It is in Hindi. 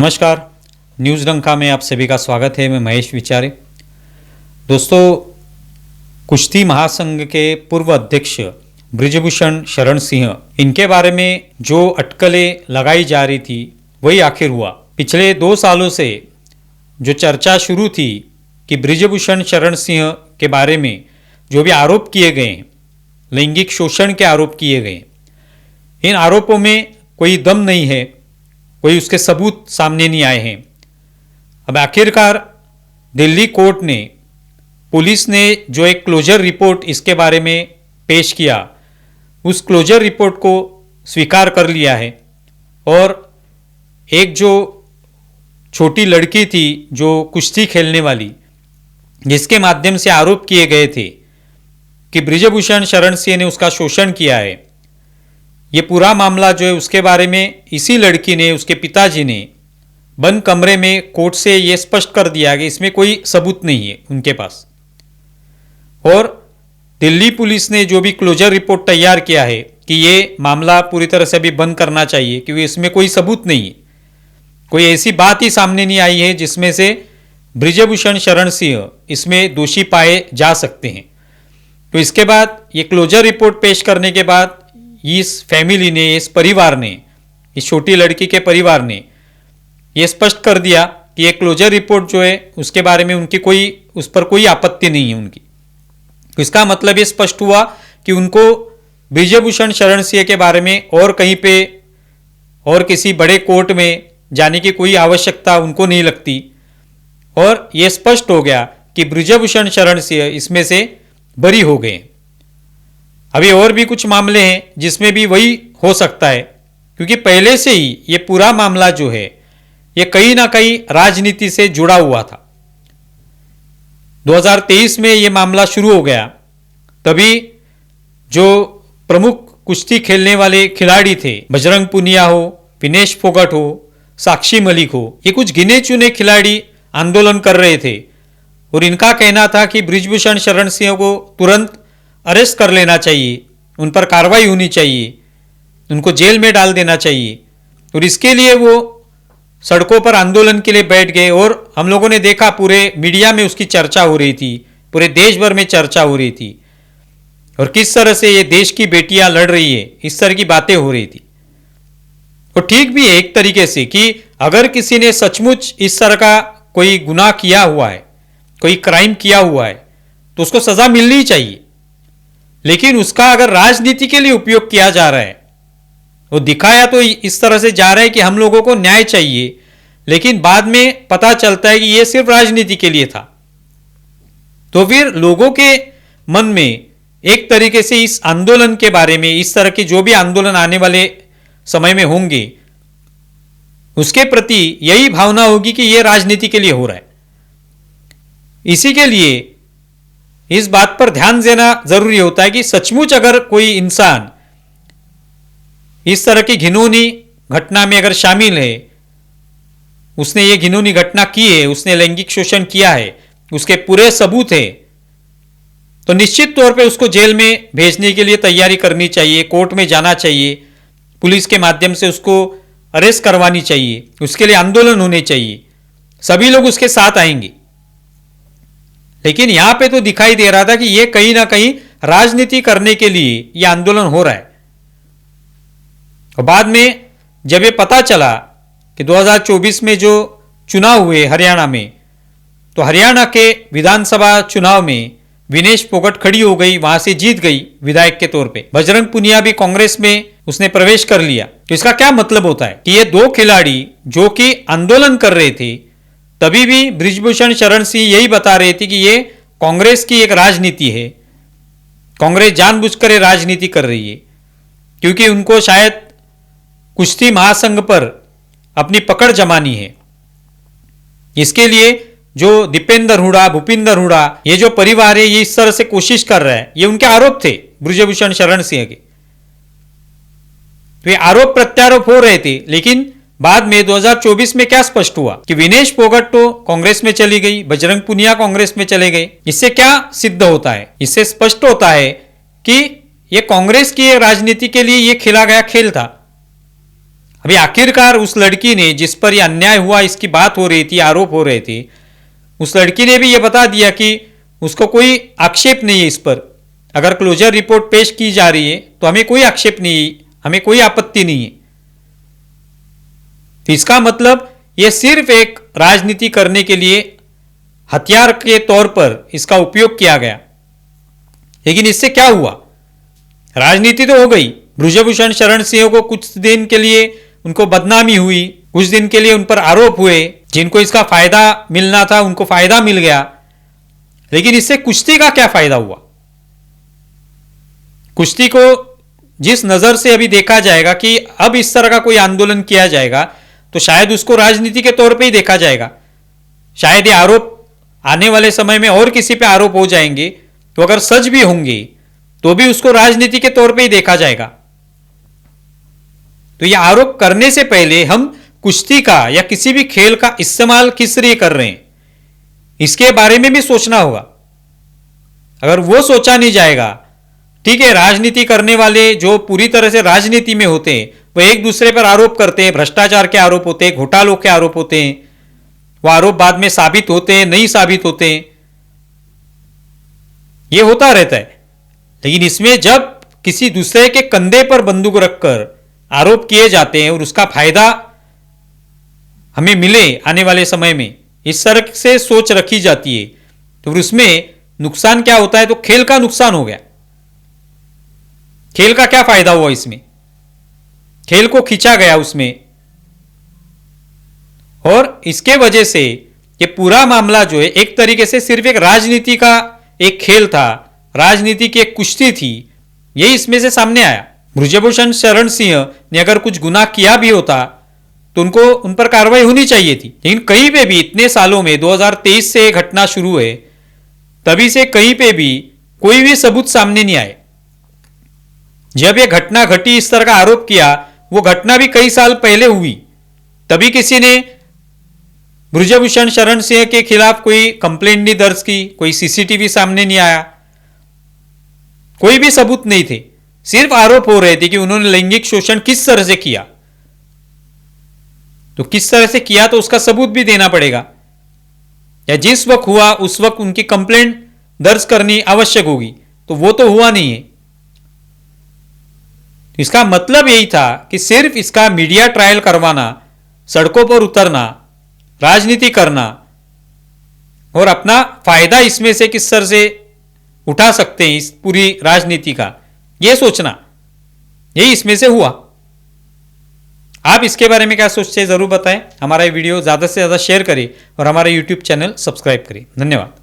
नमस्कार, न्यूज़ डंका में आप सभी का स्वागत है। मैं महेश विचारे। दोस्तों, कुश्ती महासंघ के पूर्व अध्यक्ष बृजभूषण शरण सिंह, इनके बारे में जो अटकलें लगाई जा रही थी वही आखिर हुआ। पिछले 2 सालों से जो चर्चा शुरू थी कि बृजभूषण शरण सिंह के बारे में जो भी आरोप किए गए, लैंगिक शोषण के आरोप किए गए, इन आरोपों में कोई दम नहीं है, कोई उसके सबूत सामने नहीं आए हैं। अब आखिरकार दिल्ली कोर्ट ने, पुलिस ने जो एक क्लोजर रिपोर्ट इसके बारे में पेश किया, उस क्लोजर रिपोर्ट को स्वीकार कर लिया है। और एक जो छोटी लड़की थी जो कुश्ती खेलने वाली, जिसके माध्यम से आरोप किए गए थे कि बृजभूषण शरण सिंह ने उसका शोषण किया है, ये पूरा मामला जो है उसके बारे में इसी लड़की ने, उसके पिताजी ने बंद कमरे में कोर्ट से ये स्पष्ट कर दिया कि इसमें कोई सबूत नहीं है उनके पास। और दिल्ली पुलिस ने जो भी क्लोजर रिपोर्ट तैयार किया है कि ये मामला पूरी तरह से अभी बंद करना चाहिए, क्योंकि इसमें कोई सबूत नहीं है, कोई ऐसी बात ही सामने नहीं आई है जिसमें से बृजभूषण शरण सिंह इसमें दोषी पाए जा सकते हैं। तो इसके बाद ये क्लोजर रिपोर्ट पेश करने के बाद इस फैमिली ने, इस परिवार ने, इस छोटी लड़की के परिवार ने ये स्पष्ट कर दिया कि ये क्लोजर रिपोर्ट जो है उसके बारे में उस पर कोई आपत्ति नहीं है उनकी। तो इसका मतलब ये स्पष्ट हुआ कि उनको बृजभूषण शरण सिंह के बारे में और कहीं पे और किसी बड़े कोर्ट में जाने की कोई आवश्यकता उनको नहीं लगती। और ये स्पष्ट हो गया कि बृजभूषण शरण सिंह इसमें से बरी हो गए। अभी और भी कुछ मामले हैं जिसमें भी वही हो सकता है, क्योंकि पहले से ही ये पूरा मामला जो है ये कहीं ना कहीं राजनीति से जुड़ा हुआ था। 2023 में ये मामला शुरू हो गया, तभी जो प्रमुख कुश्ती खेलने वाले खिलाड़ी थे, बजरंग पुनिया हो, विनेश फोगट हो, साक्षी मलिक हो, ये कुछ गिने चुने खिलाड़ी आंदोलन कर रहे थे और इनका कहना था कि बृजभूषण शरण सिंह को तुरंत अरेस्ट कर लेना चाहिए, उन पर कार्रवाई होनी चाहिए, उनको जेल में डाल देना चाहिए। और इसके लिए वो सड़कों पर आंदोलन के लिए बैठ गए। और हम लोगों ने देखा, पूरे मीडिया में उसकी चर्चा हो रही थी, पूरे देश भर में चर्चा हो रही थी, और किस तरह से ये देश की बेटियां लड़ रही है, इस तरह की बातें हो रही थी। और ठीक भी है एक तरीके से कि अगर किसी ने सचमुच इस तरह का कोई गुनाह किया हुआ है, कोई क्राइम किया हुआ है, तो उसको सजा मिलनी ही चाहिए। लेकिन उसका अगर राजनीति के लिए उपयोग किया जा रहा है, वो दिखाया तो इस तरह से जा रहा है कि हम लोगों को न्याय चाहिए, लेकिन बाद में पता चलता है कि ये सिर्फ राजनीति के लिए था। तो फिर लोगों के मन में एक तरीके से इस आंदोलन के बारे में, इस तरह के जो भी आंदोलन आने वाले समय में होंगे, उसके प्रति यही भावना होगी कि ये राजनीति के लिए हो रहा है। इसी के लिए इस बात पर ध्यान देना जरूरी होता है कि सचमुच अगर कोई इंसान इस तरह की घिनौनी घटना में अगर शामिल है, उसने ये घिनौनी घटना की है, उसने लैंगिक शोषण किया है, उसके पूरे सबूत है, तो निश्चित तौर पे उसको जेल में भेजने के लिए तैयारी करनी चाहिए, कोर्ट में जाना चाहिए, पुलिस के माध्यम से उसको अरेस्ट करवानी चाहिए, उसके लिए आंदोलन होने चाहिए, सभी लोग उसके साथ आएंगे। लेकिन यहां पे तो दिखाई दे रहा था कि ये कहीं ना कहीं राजनीति करने के लिए ये आंदोलन हो रहा है। और बाद में जब ये पता चला कि 2024 में जो चुनाव हुए हरियाणा में, तो हरियाणा के विधानसभा चुनाव में विनेश फोगट खड़ी हो गई, वहां से जीत गई विधायक के तौर पे। बजरंग पुनिया भी कांग्रेस में उसने प्रवेश कर लिया। तो इसका क्या मतलब होता है कि ये 2 खिलाड़ी जो कि आंदोलन कर रहे थे, तभी भी बृजभूषण शरण सिंह यही बता रहे थे कि ये कांग्रेस की एक राजनीति है, कांग्रेस जानबूझकर ये राजनीति कर रही है, क्योंकि उनको शायद कुश्ती महासंघ पर अपनी पकड़ जमानी है। इसके लिए जो दीपेंद्र हुडा, भूपिंदर हुडा, ये जो परिवार है, ये इस तरह से कोशिश कर रहा है, ये उनके आरोप थे बृजभूषण शरण सिंह के। तो ये आरोप प्रत्यारोप हो रहे थे, लेकिन बाद में 2024 में क्या स्पष्ट हुआ कि विनेश फोगट तो कांग्रेस में चली गई, बजरंग पुनिया कांग्रेस में चले गए। इससे क्या सिद्ध होता है? इससे स्पष्ट होता है कि ये कांग्रेस की राजनीति के लिए ये खेला गया खेल था। अभी आखिरकार उस लड़की ने, जिस पर यह अन्याय हुआ, इसकी बात हो रही थी, आरोप हो रहे थे, उस लड़की ने भी यह बता दिया कि उसको कोई आक्षेप नहीं है इस पर। अगर क्लोजर रिपोर्ट पेश की जा रही है तो हमें कोई आक्षेप नहीं, हमें कोई आपत्ति नहीं है। तो इसका मतलब यह सिर्फ एक राजनीति करने के लिए हथियार के तौर पर इसका उपयोग किया गया। लेकिन इससे क्या हुआ? राजनीति तो हो गई। ब्रजभूषण शरण सिंह को कुछ दिन के लिए उनको बदनामी हुई, कुछ दिन के लिए उन पर आरोप हुए, जिनको इसका फायदा मिलना था उनको फायदा मिल गया। लेकिन इससे कुश्ती का क्या फायदा हुआ? कुश्ती को जिस नजर से अभी देखा जाएगा कि अब इस तरह का कोई आंदोलन किया जाएगा तो शायद उसको राजनीति के तौर पे ही देखा जाएगा। शायद ये आरोप आने वाले समय में और किसी पे आरोप हो जाएंगे तो अगर सच भी होंगे तो भी उसको राजनीति के तौर पे ही देखा जाएगा। तो ये आरोप करने से पहले हम कुश्ती का या किसी भी खेल का इस्तेमाल किस लिए कर रहे हैं, इसके बारे में भी सोचना होगा। अगर वो सोचा नहीं जाएगा, ठीक है, राजनीति करने वाले जो पूरी तरह से राजनीति में होते हैं वो एक दूसरे पर आरोप करते हैं, भ्रष्टाचार के आरोप होते हैं, घोटालों के आरोप होते हैं, वो आरोप बाद में साबित होते हैं, नहीं साबित होते हैं, ये होता रहता है। लेकिन इसमें जब किसी दूसरे के कंधे पर बंदूक रखकर आरोप किए जाते हैं और उसका फायदा हमें मिले आने वाले समय में, इस तरह से सोच रखी जाती है, तो फिर उसमें नुकसान क्या होता है? तो खेल का नुकसान हो गया। खेल का क्या फायदा हुआ? इसमें खेल को खींचा गया उसमें, और इसके वजह से ये पूरा मामला जो है एक तरीके से सिर्फ एक राजनीति का एक खेल था, राजनीति की एक कुश्ती थी, यही इसमें से सामने आया। ब्रजभूषण शरण सिंह ने अगर कुछ गुनाह किया भी होता तो उनको उन पर कार्रवाई होनी चाहिए थी। लेकिन कहीं पे भी इतने सालों में 2023 से घटना शुरू है, तभी से कहीं पे भी कोई भी सबूत सामने नहीं आए। जब यह घटना घटी, इस तरह का आरोप किया, वो घटना भी कई साल पहले हुई, तभी किसी ने ब्रजभूषण शरण सिंह के खिलाफ कोई कंप्लेंट नहीं दर्ज की, कोई सीसीटीवी सामने नहीं आया, कोई भी सबूत नहीं थे, सिर्फ आरोप हो रहे थे कि उन्होंने लैंगिक शोषण किस तरह से किया। तो किस तरह से किया तो उसका सबूत भी देना पड़ेगा, या जिस वक्त हुआ उस वक्त उनकी कंप्लेंट दर्ज करनी आवश्यक होगी, तो वो तो हुआ नहीं है। इसका मतलब यही था कि सिर्फ इसका मीडिया ट्रायल करवाना, सड़कों पर उतरना, राजनीति करना और अपना फायदा इसमें से किस तरह से उठा सकते हैं इस पूरी राजनीति का, यह सोचना, यही इसमें से हुआ। आप इसके बारे में क्या सोचते हैं जरूर बताएं। हमारा ये वीडियो ज्यादा से ज्यादा शेयर करें और हमारा यूट्यूब चैनल सब्सक्राइब करें। धन्यवाद।